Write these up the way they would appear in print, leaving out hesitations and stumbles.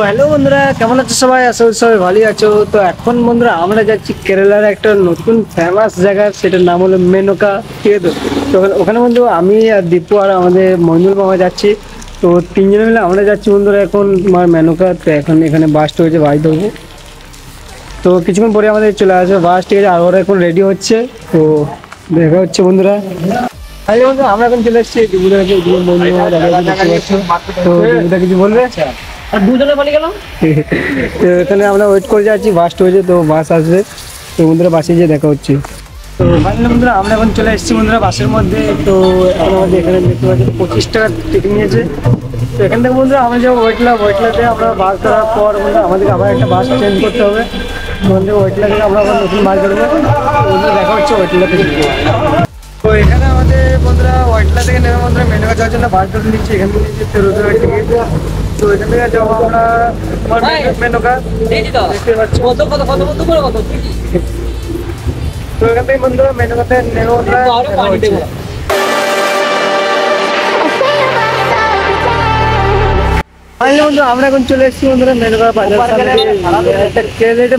Hello বন্ধুরা, কেমন আছো সবাই? আশা করি সবাই ভালোই আছো। তো এখন বন্ধুরা আমরা যাচ্ছি কেরালার একটা নতুন ফেমাস জায়গা, সেটার নাম হলো মেনকা। ঠিক আছে? তো ওখানে বন্ধু আমি আর দীপু আর আমাদের মঞ্জুর মামা যাচ্ছি। তো তিনজনে মিলে আমরা যাচ্ছি বন্ধুরা এখন তোমার মেনকা। তো এখন এখানে বাস হয়েছে, বাস ধরবো। তো কিছুক্ষণ পরে আমাদের চলে আসবে বাস। ঠিক আছে? আর ওরা এখন রেডি হচ্ছে। তো দেখা হচ্ছে বন্ধুরা। তাহলে বন্ধু আমরা এখন চলে এসেছি দীপুদের কাছে। তো দীপুদা কিছু বলবে? আর দুজনে বলে গেলাম। তো এখানে আমরা ওয়েট করে যাচ্ছি, বাস হয়েছে, তো বাস আসবে। তো বন্ধুরা বাসে গিয়ে দেখা হচ্ছে। তো ফাইনালি বন্ধুরা আমরা এখন চলে এসেছি বন্ধুরা বাসের মধ্যে। তো এখন আমাদের এখানে দেখতে পাচ্ছি 25 টাকা টিকিট নিয়েছে। তো এখান থেকে বন্ধুরা আমরা যাবো ওয়েটলাতে। আমরা বাস ধরার পর বন্ধুরা আমাদেরকে আবার একটা বাস চেঞ্জ করতে হবে। আমাদের ওয়েটলা থেকে আমরা আবার নতুন বাস ধরবো। তো বন্ধুরা দেখা হচ্ছে ওয়েটলা থেকে। তো এখানে আমাদের বন্ধুরা ওয়েটলা থেকে নেমে বন্ধুরা মেনকা যাওয়ার জন্য বাস ধরে নিচ্ছি। এখান থেকে নিচ্ছি তেরোজনের টিকিট। তো এখান থেকে যাবো আমরা মেনকা, দেখতে পাচ্ছি। তো এখান থেকে বন্ধুরা মেনকাতে নেমে বন্ধুরা বন্ধু আমরা এখন চলে এসেছি বন্ধুরা মেনকা বাজার,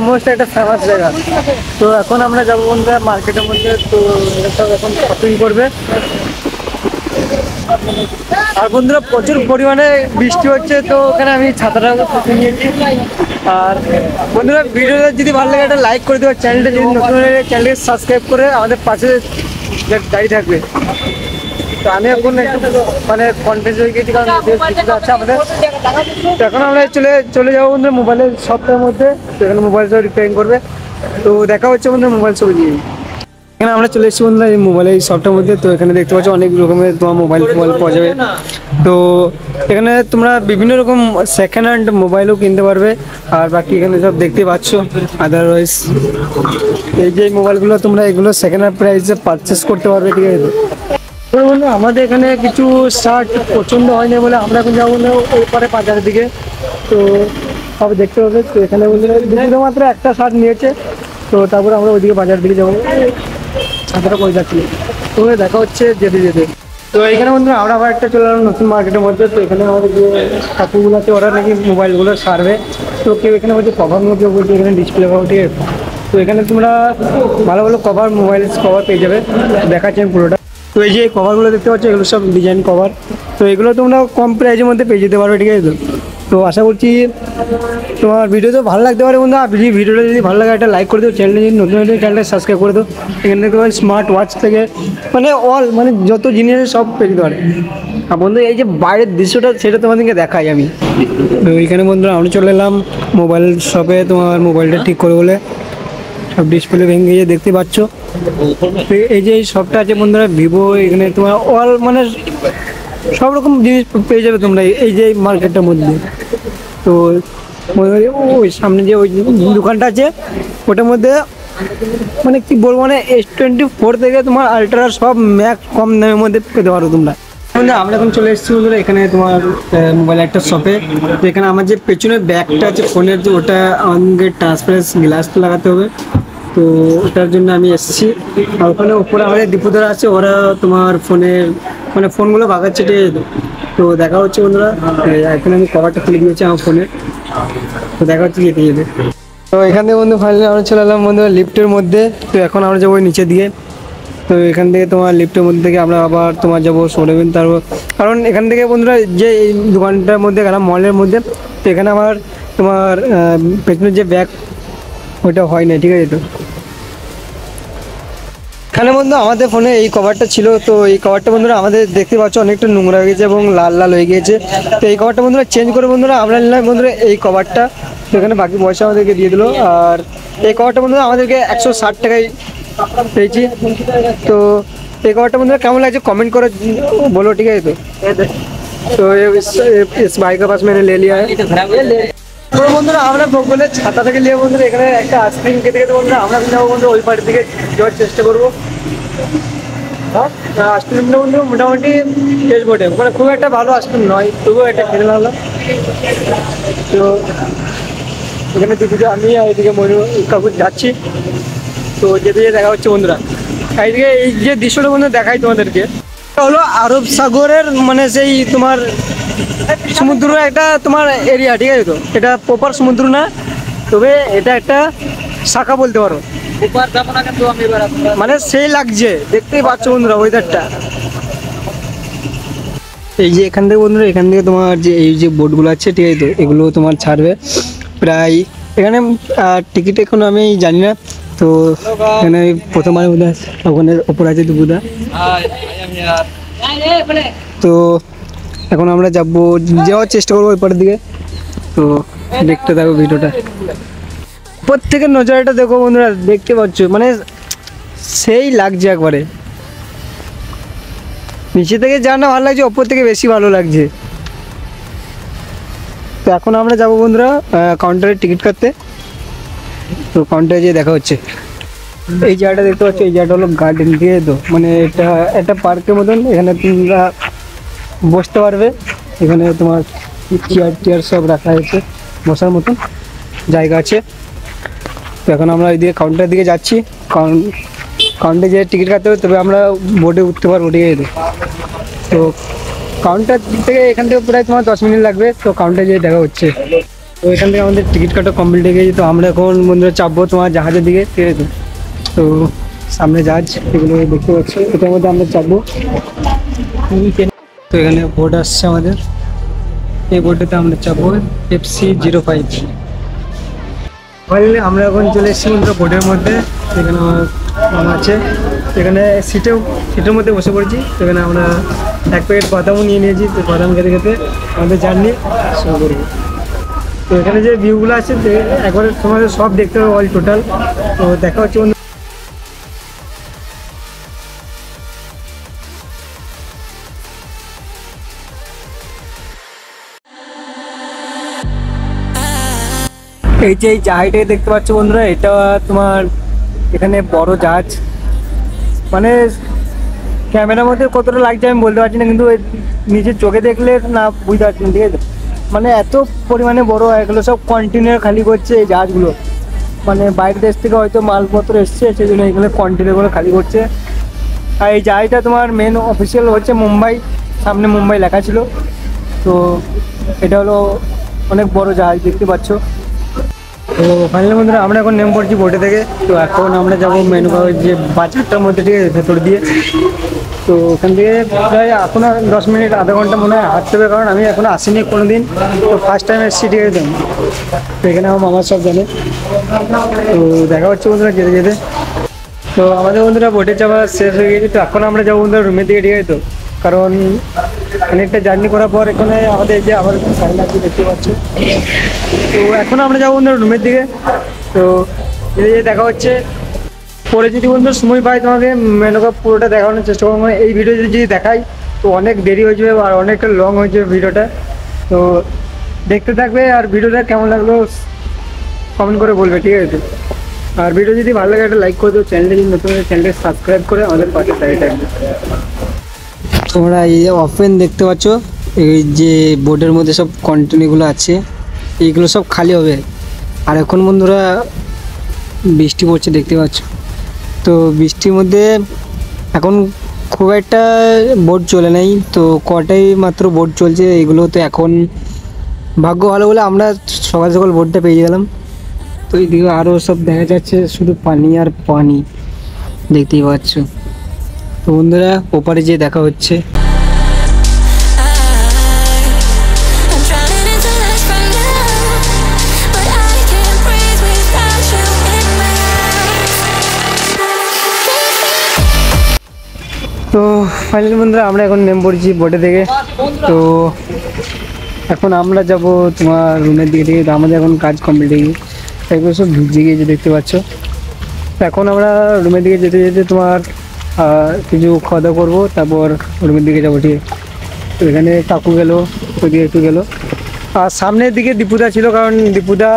মোস্ট একটা ফেমাস জায়গা। তো এখন আমরা যাবো বন্ধুরা মার্কেটের মধ্যে। তো সব এখন শপিং করবে। আর বন্ধুরা প্রচুর পরিমাণে বৃষ্টি হচ্ছে, তো ওখানে আমি ছাতাটা নিয়েছি। আর বন্ধুরা ভিডিওটা যদি ভালো লাগে একটা লাইক করে দেওয়ার, চ্যানেলটা যদি নতুন হলে চ্যানেলকে সাবস্ক্রাইব করে আমাদের পাশে দাঁড়িয়ে থাকবে। তো আমি এখন একটু মানে কনফিউজ হয়ে গেছি, কারণ আছে আমাদের। তো এখন আমরা চলে যাবো বন্ধুরা মোবাইলের শপটার মধ্যে। তো এখানে মোবাইল সব রিপেয়ারিং করবে। তো দেখা হচ্ছে বন্ধুরা মোবাইল ছবি দিয়ে। এখানে আমরা চলে এসেছি বন্ধুরা এই মোবাইলের শপটার মধ্যে। তো এখানে দেখতে পাচ্ছ অনেক রকমের তোমার মোবাইল পাওয়া যাবে। তো এখানে তোমরা বিভিন্ন রকম সেকেন্ড হ্যান্ড মোবাইলও কিনতে পারবে। আর বাকি এখানে সব দেখতে পাচ্ছ আদারওয়াইজ এই যে মোবাইলগুলো তোমরা এগুলো সেকেন্ড হ্যান্ড প্রাইসে পারচেস করতে পারবে। ঠিক আছে? তো বন্ধু আমাদের এখানে কিছু শার্ট পছন্দ হয়নি বলে আমরা এখন যাবো না ওই পারে বাজারের দিকে। তো সব দেখতে হবে। তো এখানে বন্ধুরা মাত্র একটা শার্ট নিয়েছে। তো তারপরে আমরা ওইদিকে বাজারের দিকে যাবো। ছাতাটা করে যাচ্ছি। তো দেখা হচ্ছে যেতে যেতে। তো এখানে বন্ধুরা আমরা আবার একটা চলে এলাম নতুন মার্কেটের মধ্যে। তো এখানে আমাদের যে কাকুগুলো আছে ওরা নাকি মোবাইলগুলো সারবে। তো কেউ এখানে বলছে কভার নিয়ে, কেউ বলছে এখানে ডিসপ্লে কভার। ঠিক আছে? তো এখানে তোমরা ভালো ভালো কভার, মোবাইল কভার পেয়ে যাবে। দেখাচ্ছেন পুরোটা। তো এই যে কভারগুলো দেখতে পাচ্ছ এগুলো সব ডিজাইন কভার। তো এগুলো তোমরা কম প্রাইসের মধ্যে পেয়ে যেতে পারবে। ঠিক আছে? তো আশা করছি তোমার ভিডিও তো ভালো লাগতে পারে বন্ধু। আর ভিডিওটা যদি ভালো লাগে একটা লাইক করে দেবো, চ্যানেলটা যদি নতুন হলে চ্যানেলটা সাবস্ক্রাইব করে দেবো। এখানে দেখতে পাবেন স্মার্ট ওয়াচ থেকে মানে মানে যত জিনিস সব পেয়ে যেতে পারে। আর বন্ধু এই যে বাইরের দৃশ্যটা সেটা তোমাদেরকে দেখাই আমি। তো এইখানে বন্ধুরা আমরা চলে এলাম মোবাইল শপে তোমার মোবাইলটা ঠিক করে বলে। সব ডিসপ্লে ভেঙে গিয়ে দেখতে পাচ্ছ। এই যে শপটা আছে বন্ধুরা ভিভো, এখানে তোমার মানে সব রকম জিনিস পেয়ে যাবে তোমরা এই যে মার্কেটটার মধ্যে। তো ওই সামনে যে ওই দোকানটা আছে ওটার মধ্যে মানে কি বলবো, মানে S24 থেকে তোমার আলট্রা সব ম্যাক্স কম দামের মধ্যে পেতে পারো তোমরা। আমরা এখন চলে এসেছি বন্ধুরা এখানে তোমার মোবাইল একটা শপে। তো এখানে আমার যে পেছনের ব্যাগটা আছে ফোনের, যে ওটা আমাকে ট্রান্সপারেন্ট গ্লাস লাগাতে হবে। তো ওটার জন্য আমি এসেছি। আর ওখানে উপরে আমাদের দীপুদারা আছে, ওরা তোমার ফোনের মানে ফোনগুলো বাগাচ্ছে। তো দেখা হচ্ছে বন্ধুরা। এখন আমি কভারটা খুলে দিয়েছি আমার ফোনের। তো দেখা হচ্ছে যেতে যেতে। তো এখান থেকে বন্ধু ফাইনালি আমরা চলে এলাম বন্ধু লিফটের মধ্যে। তো এখন আমরা যাবো নিচের দিকে। তো এখান থেকে তোমার লিফটের মধ্যে থেকে আমরা আবার তোমার যাবো শোরুমে। তারপর কারণ এখান থেকে বন্ধুরা যে এই দোকানটার মধ্যে গেলাম মলের মধ্যে, তো এখানে আমার তোমার পেছনের যে ব্যাগ ওইটা হয় না। ঠিক আছে? তো এখানে বন্ধু আমাদের ফোনে এই কভারটা ছিল। তো এই কভারটা বন্ধুরা আমাদের দেখতে পাচ্ছ অনেকটা নোংরা হয়ে গেছে এবং লাল লাল হয়ে গিয়েছে। তো এই কভারটা বন্ধুরা চেঞ্জ করে বন্ধুরা আমরা নিলাম বন্ধুরা এই কভারটা। তো এখানে বাকি পয়সা আমাদেরকে দিয়ে দিল। আর এই কভারটা বন্ধুরা আমাদেরকে 160 টাকায় পেয়েছি। তো এই কভারটা বন্ধুরা কেমন লাগছে কমেंट করে বলো। ঠিক আছে? তো इस भाई के पास मैंने ले लिया है। তো বন্ধুরা আমরা বলে ছাতা থেকে নিয়ে বন্ধুরা এখানে একটা আইসক্রিম খেতে খেতে বন্ধুরা আমরা যাবো বন্ধু ওই পাড়ির দিকে যাওয়ার চেষ্টা করবো। আইসক্রিমটা বন্ধু মোটামুটি টেস্ট বটে, মানে খুব একটা ভালো আইসক্রিম নয়, তবুও একটা খেতে লাগলো। তো এখানে দিদিকে আমি আর এদিকে মনু কাকু যাচ্ছি। তো যেতে যেতে দেখা হচ্ছে বন্ধুরা। এইদিকে এই যে দৃশ্যটা বন্ধু দেখাই তোমাদেরকে হলো আরব সাগরের মানে সেই তোমার সমুদ্র একটা তোমার এরিয়া, ঠিক আছে? তো এটা প্রপার সমুদ্র না, তবে এটা একটা শাখা বলতে পারো। মানে সেই লাগছে, দেখতেই পাচ্ছ বন্ধুরা ওয়েদারটা। এই যে এখান থেকে বন্ধুরা, এখান থেকে তোমার যে এই যে বোটগুলো আছে, ঠিক আছে? তো এগুলো তোমার ছাড়বে প্রায় এখানে। টিকিট এখন আমি জানি না, তো এখানে প্রথমবার বোধ হয় ওখানে ওপর আছে দুপুদা। তো এখন আমরা যাবো, যাওয়ার চেষ্টা করবো ওই পাড়ের দিকে। তো দেখতে থাকো ভিডিওটা, উপর থেকে নজারাটা দেখো বন্ধুরা, দেখতে পাচ্ছ মানে সেই লাগছে একবারে। নিচে থেকে যা না ভালো লাগছে, ওপর থেকে বেশি ভালো লাগছে। তো এখন আমরা যাবো বন্ধুরা কাউন্টারে টিকিট কাটতে। তো কাউন্টারে যেয়ে দেখা হচ্ছে। এই জায়গাটা দেখতে পাচ্ছ, এই জায়গাটা হলো গার্ডেন, দিয়ে তো মানে এটা একটা পার্কের মতন। এখানে তোমরা বসতে পারবে, এখানে তোমার চেয়ার টিয়ার সব রাখা হয়েছে, বসার মতন জায়গা আছে। তো এখন আমরা ওই দিকে কাউন্টারের দিকে যাচ্ছি, কাউন্টারে যেয়ে টিকিট কাটতে হবে, তবে আমরা বোটে উঠতে পারবো, ঠিক আছে? তো কাউন্টার থেকে এখান থেকে প্রায় তোমার 10 মিনিট লাগবে। তো কাউন্টারে যেয়ে দেখা হচ্ছে। তো এখান থেকে আমাদের টিকিট কাটা কমপ্লিট হয়ে গেছে। তো আমরা এখন বন্ধুরা চাপবো তোমার জাহাজের দিকে, ঠিক আছে? তো সামনে জাহাজ এগুলো দেখতে পাচ্ছি, এটার মধ্যে আমরা চাপবো। তো এখানে বোট আসছে আমাদের, এই বোটটাতে আমরা চাপবো FC05। ফাইনালি আমরা এখন চলে এসেছি বন্ধুরা বোটের মধ্যে। এখানে আমার আছে, এখানে সিটের মধ্যে বসে পড়েছি। এখানে আমরা এক প্যাকেট বাদামও নিয়ে নিয়েছি। তো বাদাম খেতে খেতে আমাদের জার্নি শুরু করবো। তো এখানে যে ভিউগুলো আছে একবারে তোমাদের সব দেখতে হবে, অল টোটাল। তো দেখা হচ্ছে বন্ধু। এই যে এই জাহাজটাকে দেখতে পাচ্ছ বন্ধুরা, এটা তোমার এখানে বড় জাহাজ। মানে ক্যামেরার মধ্যে কতটা লাগছে আমি বলতে পারছি না, কিন্তু নিজের চোখে দেখলে না বুঝতে পারছি না, ঠিক আছে? মানে এত পরিমাণে বড়, এগুলো সব কন্টেনার খালি করছে এই জাহাজগুলো। মানে বাইরের দেশ থেকে হয়তো মালপত্র এসছে, সেই জন্য এগুলো কন্টেনারগুলো খালি করছে। আর এই জাহাজটা তোমার মেন অফিসিয়াল হচ্ছে মুম্বাই, সামনে মুম্বাই লেখা ছিল। তো এটা হলো অনেক বড় জাহাজ, দেখতে পাচ্ছ। তো ফাইনালি বন্ধুরা আমরা এখন নেমে পড়ছি বোটে থেকে। তো এখন আমরা যাবো মেনুভাবে যে বাজারটার মধ্যে, ঠিক আছে? ভেতর দিয়ে। তো ওখান থেকে প্রায় এখন 10 মিনিট আধা ঘন্টা মনে হয় হাঁটতে হবে, কারণ আমি এখনো আসিনি কোনো দিন। তো ফার্স্ট টাইম এসেছি, ঠিক আছে? তো এখানে আমার মামার সব জানে। তো দেখা হচ্ছে বন্ধুরা যেতে যেতে। তো আমাদের বন্ধুরা বোটে যাওয়া শেষ হয়ে গেছে। তো এখন আমরা যাবো বন্ধুরা রুমের দিকে, ঠিক আছে? তো কারণ অনেকটা জার্নি করার পর এখানে আমাদের যে আবার গাড়ি লাগছে, দেখতে পাচ্ছ। তো এখন আমরা যাবো বন্ধুরা রুমের দিকে। তো দেখা হচ্ছে পরে, যদি বন্ধুরা সময় পাই তোমাকে মেনুকা পুরোটা দেখানোর চেষ্টা করবো। মানে এই ভিডিও যদি দেখাই তো অনেক দেরি হয়ে যাবে আর অনেকটা লং হয়ে যাবে ভিডিওটা। তো দেখতে থাকবে, আর ভিডিওটা কেমন লাগলো কমেন্ট করে বলবে, ঠিক আছে? আর ভিডিও যদি ভালো লাগে একটা লাইক করে দেবো, চ্যানেলটা যদি নতুন চ্যানেলটা সাবস্ক্রাইব করে আমাদের পাশে থাকবে। তোমরা এই যে ওপেন দেখতে পাচ্ছ, এই যে বোর্ডের মধ্যে সব কন্টেনারগুলো আছে, এইগুলো সব খালি হবে। আর এখন বন্ধুরা বৃষ্টি পড়ছে, দেখতে পাচ্ছ। তো বৃষ্টির মধ্যে এখন খুব একটা বোট চলে নাই, তো কটাই মাত্র বোট চলছে। এগুলো তো এখন ভাগ্য ভালো বলে আমরা সকাল সকাল বোটটা পেয়ে গেলাম। তো এইদিকে আরও সব দেখা যাচ্ছে, শুধু পানি আর পানি, দেখতেই পাচ্ছ। তো বন্ধুরা ওপারে যেয়ে দেখা হচ্ছে। তো ফাইনালি বন্ধুরা আমরা এখন নেমে পড়েছি বোটে থেকে। তো এখন আমরা যাব তোমার রুমের দিকে থেকে। আমাদের এখন কাজ কমপ্লিট হয়ে গেছে, এগুলো সব ভিজে গিয়েছে, দেখতে পাচ্ছ। তো এখন আমরা রুমের দিকে যেতে যেতে তোমার কিছু খাওয়া দাওয়া করবো, তারপর রুমের দিকে যাবো, ঠিক আছে? তো এখানে কাকু গেলো, ওইদিকে একটু গেলো। আর সামনের দিকে দীপুদা ছিল, কারণ দীপুদা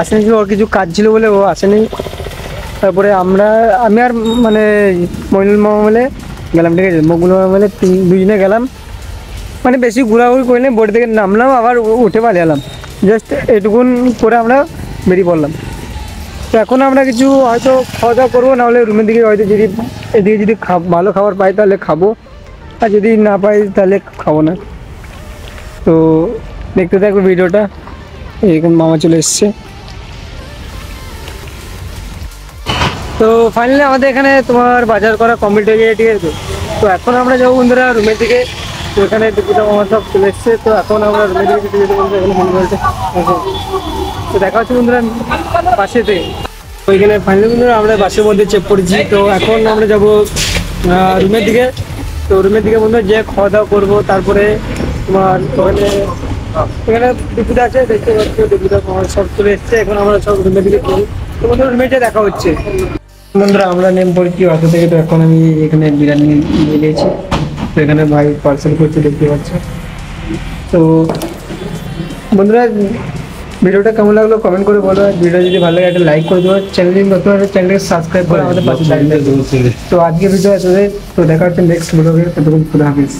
আসেনি, ছিল ওর কিছু কাজ ছিল বলে ও আসেনি। তারপরে আমি আর মানে মইনুল মামা মিলে গেলাম, ঠিক আছে? মকবুল মামা মিলে দুজনে গেলাম। মানে বেশি ঘোরাঘুরি করে বোট থেকে নামলাম, আবার উঠে পালিয়ে এলাম, জাস্ট এটুকুন করে আমরা বেরিয়ে পড়লাম। তো এখন আমরা কিছু হয়তো খাওয়া দাওয়া করবো, নাহলে রুমের দিকে হয়তো যদি এদিকে যদি ভালো খাবার পাই তাহলে খাবো, আর যদি না পাই তাহলে খাবো না। তো দেখতে থাকবে ভিডিওটা। এরকম মামা চলে এসছে। তো ফাইনালি আমাদের এখানে তোমার বাজার করা কমপ্লিট হয়ে গেছে, ঠিক আছে। তো এখন আমরা যাবো বন্ধুরা রুমের দিকে। তো এখানে দুপুরটা মামা সব চলে এসছে, তো এখন আমরা রুমের দিকে যেতে যেতে বন্ধুরা এখানে মনে করেছে। তো দেখা হচ্ছে বন্ধুরা বাসেতে। তো এখানে ফাইনালি বন্ধুরা আমরা বাসের মধ্যে চেক করেছি। তো এখন আমরা যাবো রুমের দিকে। তো রুমের দিকে বন্ধুরা যে খাওয়া দাওয়া করবো, তারপরে তোমার ওখানে এখানে দুপুরে আছে, দেখতে পাচ্ছি দুপুরটা আমার সব চলে এসছে। এখন আমরা সব রুমের দিকে চলি। তো বন্ধুরা রুমে যে দেখা হচ্ছে। বন্ধুরা আমরা নেম পড়েছি অটো থেকে। তো এখন আমি এখানে বিরিয়ানি নিয়ে নিয়েছি। তো এখানে ভাই পার্সেল করতে দেখতে পাচ্ছি। তো বন্ধুরা ভিডিওটা কেমন লাগলো কমেন্ট করে বলো। ভিডিও যদি ভালো লাগে একটা লাইক করে দেবো। চ্যানেল নতুন হলে চ্যানেলকে সাবস্ক্রাইব করে আমাদের পাশে থাকবে। তো আজকে ভিডিও এতটাই। তো দেখা হচ্ছে নেক্সট ভিডিওতে। ততক্ষণ খুদা হাফেজ।